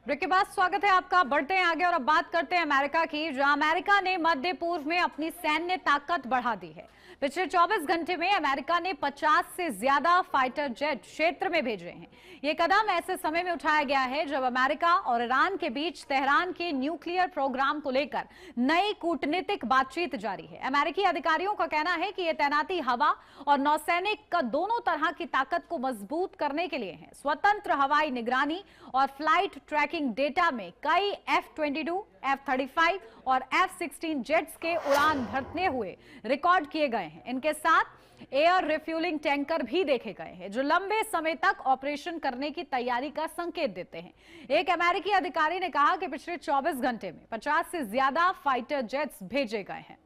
Break के बाद स्वागत है आपका। बढ़ते हैं आगे और अब बात करते हैं अमेरिका की, जहां अमेरिका ने मध्य पूर्व में अपनी सैन्य ताकत बढ़ा दी है। पिछले 24 घंटे में अमेरिका ने 50 से ज्यादा फाइटर जेट क्षेत्र में भेजे हैं। ये कदम ऐसे समय में उठाया गया है जब अमेरिका और ईरान के बीच तेहरान के न्यूक्लियर प्रोग्राम को लेकर नई कूटनीतिक बातचीत जारी है। अमेरिकी अधिकारियों का कहना है कि ये तैनाती हवा और नौसैनिक का दोनों तरह की ताकत को मजबूत करने के लिए है। स्वतंत्र हवाई निगरानी और फ्लाइट ट्रैकिंग डेटा में कई F-22, F-35 और F-16 जेट्स के उड़ान भरते हुए रिकॉर्ड किए गए हैं। इनके साथ एयर रिफ्यूलिंग टैंकर भी देखे गए हैं जो लंबे समय तक ऑपरेशन करने की तैयारी का संकेत देते हैं। एक अमेरिकी अधिकारी ने कहा कि पिछले 24 घंटे में 50 से ज्यादा फाइटर जेट्स भेजे गए हैं।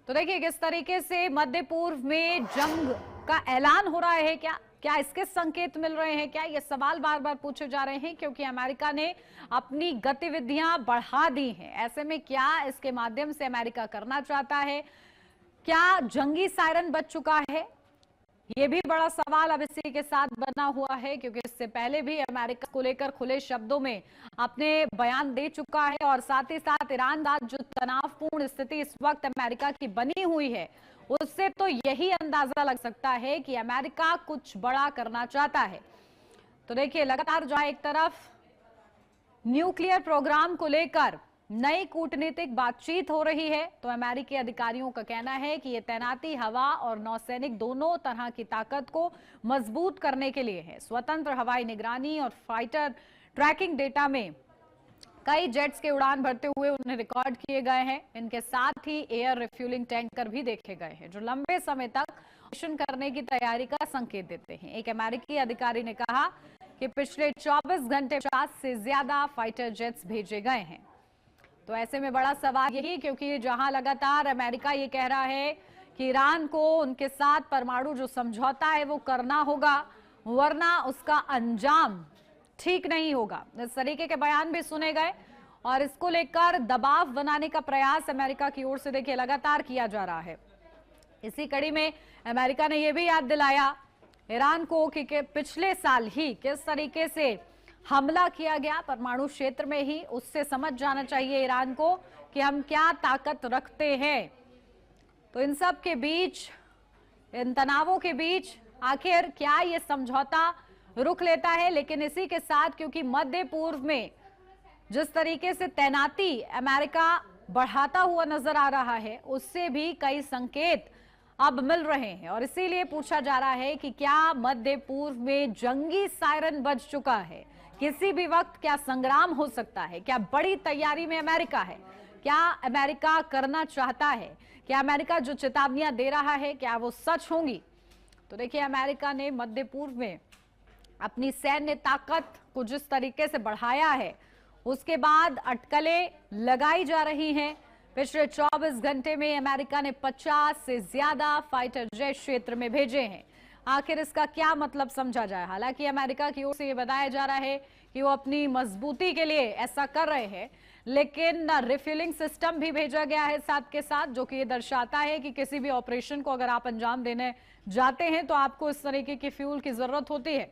तो देखिए किस तरीके से मध्य पूर्व में जंग का ऐलान हो रहा है। क्या इसके संकेत मिल रहे हैं? क्या ये सवाल बार बार पूछे जा रहे हैं क्योंकि अमेरिका ने अपनी गतिविधियां बढ़ा दी हैं। ऐसे में क्या इसके माध्यम से अमेरिका करना चाहता है? क्या जंगी सायरन बज चुका है? ये भी बड़ा सवाल अब इसी के साथ बना हुआ है क्योंकि इससे पहले भी अमेरिका को लेकर खुले शब्दों में अपने बयान दे चुका है और साथ ही साथ ईरान का जो तनावपूर्ण स्थिति इस वक्त अमेरिका की बनी हुई है उससे तो यही अंदाजा लग सकता है कि अमेरिका कुछ बड़ा करना चाहता है। तो देखिए लगातार जहां एक तरफ न्यूक्लियर प्रोग्राम को लेकर नई कूटनीतिक बातचीत हो रही है तो अमेरिकी अधिकारियों का कहना है कि यह तैनाती हवा और नौसैनिक दोनों तरह की ताकत को मजबूत करने के लिए है। स्वतंत्र हवाई निगरानी और फाइटर ट्रैकिंग डेटा में कई जेट्स के उड़ान भरते हुए उन्हें रिकॉर्ड किए गए हैं। इनके साथ ही एयर रिफ्यूलिंग टैंकर भी देखे गए हैं जो लंबे समय तक ऑपरेशन करने की तैयारी का संकेत देते हैं। एक अमेरिकी अधिकारी ने कहा कि पिछले 24 घंटे 50 से ज्यादा फाइटर जेट्स भेजे गए हैं। तो ऐसे में बड़ा सवाल यही क्योंकि जहां लगातार अमेरिका ये कह रहा है कि ईरान को उनके साथ परमाणु जो समझौता है वो करना होगा वरना उसका अंजाम ठीक नहीं होगा। इस तरीके के बयान भी सुने गए और इसको लेकर दबाव बनाने का प्रयास अमेरिका की ओर से देखिए लगातार किया जा रहा है। इसी कड़ी में अमेरिका ने यह भी याद दिलाया ईरान को कि पिछले साल ही किस तरीके से हमला किया गया परमाणु क्षेत्र में ही। उससे समझ जाना चाहिए ईरान को कि हम क्या ताकत रखते हैं। तो इन सब के बीच, इन तनावों के बीच आखिर क्या ये समझौता रुक लेता है? लेकिन इसी के साथ क्योंकि मध्य पूर्व में जिस तरीके से तैनाती अमेरिका बढ़ाता हुआ नजर आ रहा है उससे भी कई संकेत अब मिल रहे हैं और इसीलिए पूछा जा रहा है कि क्या मध्य पूर्व में जंगी सायरन बज चुका है? किसी भी वक्त क्या संग्राम हो सकता है? क्या बड़ी तैयारी में अमेरिका है? क्या अमेरिका करना चाहता है? क्या अमेरिका जो चेतावनियां दे रहा है क्या वो सच होंगी? तो देखिए अमेरिका ने मध्य पूर्व में अपनी सैन्य ताकत को जिस तरीके से बढ़ाया है उसके बाद अटकलें लगाई जा रही हैं। पिछले 24 घंटे में अमेरिका ने 50 से ज्यादा फाइटर जेट क्षेत्र में भेजे हैं। आखिर इसका क्या मतलब समझा जाए? हालांकि अमेरिका की ओर से यह बताया जा रहा है कि वो अपनी मजबूती के लिए ऐसा कर रहे हैं लेकिन रिफ्यूलिंग सिस्टम भी भेजा गया है साथ के साथ जो कि ये दर्शाता है कि किसी भी ऑपरेशन को अगर आप अंजाम देने जाते हैं तो आपको इस तरीके की फ्यूल की जरूरत होती है।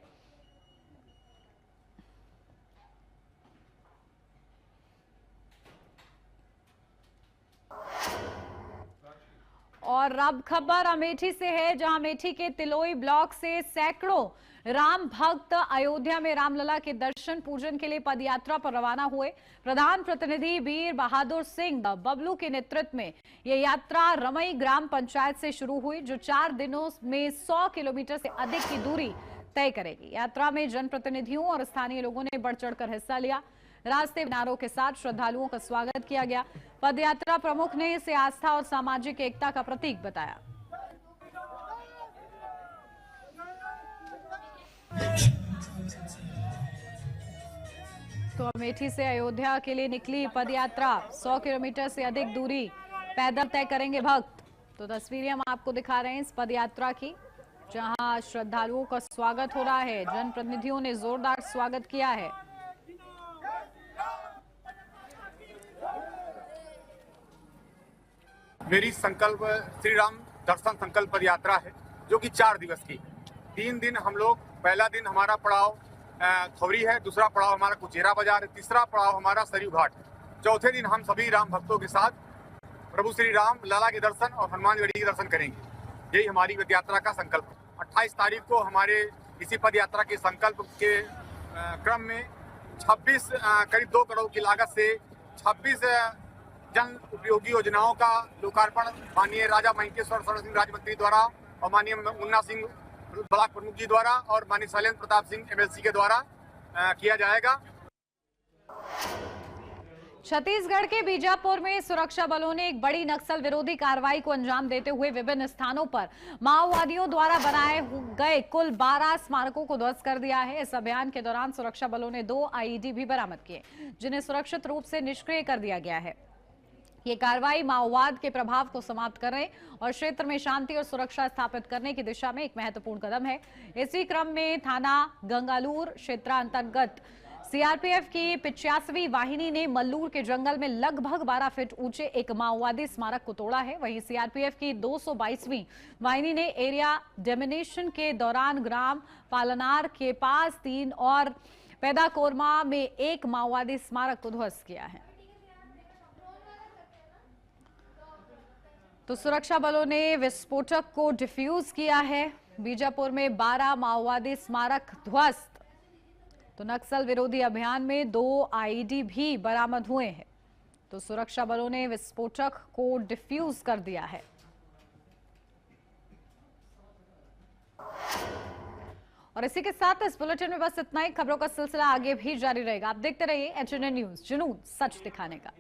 और अब खबर अमेठी से है जहां अमेठी के तिलोई ब्लॉक से सैकड़ों राम भक्त अयोध्या में रामलला के दर्शन पूजन के लिए पदयात्रा पर रवाना हुए। प्रधान प्रतिनिधि वीर बहादुर सिंह बबलू के नेतृत्व में यह यात्रा रमई ग्राम पंचायत से शुरू हुई जो 4 दिनों में 100 किलोमीटर से अधिक की दूरी तय करेगी। यात्रा में जनप्रतिनिधियों और स्थानीय लोगों ने बढ़ चढ़कर हिस्सा लिया। रास्ते नारों के साथ श्रद्धालुओं का स्वागत किया गया। पदयात्रा प्रमुख ने इसे आस्था और सामाजिक एकता का प्रतीक बताया। तो अमेठी से अयोध्या के लिए निकली पदयात्रा 100 किलोमीटर से अधिक दूरी पैदल तय करेंगे भक्त। तो तस्वीरें हम आपको दिखा रहे हैं इस पदयात्रा की जहां श्रद्धालुओं का स्वागत हो रहा है। जनप्रतिनिधियों ने जोरदार स्वागत किया है। मेरी संकल्प श्री राम दर्शन संकल्प पद यात्रा है जो कि 4 दिवस की है। 3 दिन हम लोग, पहला दिन हमारा पड़ाव खौरी है, दूसरा पड़ाव हमारा कुचेरा बाजार है, तीसरा पड़ाव हमारा सरयू घाट, चौथे दिन हम सभी राम भक्तों के साथ प्रभु श्री राम लला के दर्शन और हनुमानगढ़ी के दर्शन करेंगे। यही हमारी पद यात्रा का संकल्प है। 28 तारीख को हमारे इसी पद यात्रा के संकल्प के क्रम में 26 करीब 2 करोड़ की लागत से 26 जन उपयोगी योजनाओं का लोकार्पण माननीय राजा महेंकेश्वर शरण सिंह राज्य मंत्री द्वारा और माननीय मुन्ना सिंह ब्लॉक प्रमुख जी द्वारा और माननीय शैलेंद्र प्रताप सिंह एमएलसी के द्वारा किया जाएगा। छत्तीसगढ़ के बीजापुर में सुरक्षा बलों ने एक बड़ी नक्सल विरोधी कार्रवाई को अंजाम देते हुए विभिन्न स्थानों पर माओवादियों द्वारा बनाए गए कुल 12 स्मारकों को ध्वस्त कर दिया है। इस अभियान के दौरान सुरक्षा बलों ने 2 आईईडी भी बरामद किए, जिन्हें सुरक्षित रूप से निष्क्रिय कर दिया गया है। ये कार्रवाई माओवाद के प्रभाव को समाप्त करने और क्षेत्र में शांति और सुरक्षा स्थापित करने की दिशा में एक महत्वपूर्ण कदम है। इसी क्रम में थाना गंगालूर क्षेत्रांतर्गत सीआरपीएफ की 85वीं वाहिनी ने मल्लूर के जंगल में लगभग 12 फीट ऊंचे एक माओवादी स्मारक को तोड़ा है। वहीं सीआरपीएफ की 222वीं वाहिनी ने एरिया डेमिनेशन के दौरान ग्राम पालनार के पास 3 और पैदाकोरमा में एक माओवादी स्मारक को ध्वस्त किया है। तो सुरक्षा बलों ने विस्फोटक को डिफ्यूज किया है। बीजापुर में 12 माओवादी स्मारक ध्वस्त। तो नक्सल विरोधी अभियान में 2 आईईडी भी बरामद हुए हैं। तो सुरक्षा बलों ने विस्फोटक को डिफ्यूज कर दिया है। और इसी के साथ इस बुलेटिन में बस इतना ही। खबरों का सिलसिला आगे भी जारी रहेगा। आप देखते रहिए एचएनएन न्यूज़, जुनून सच दिखाने का।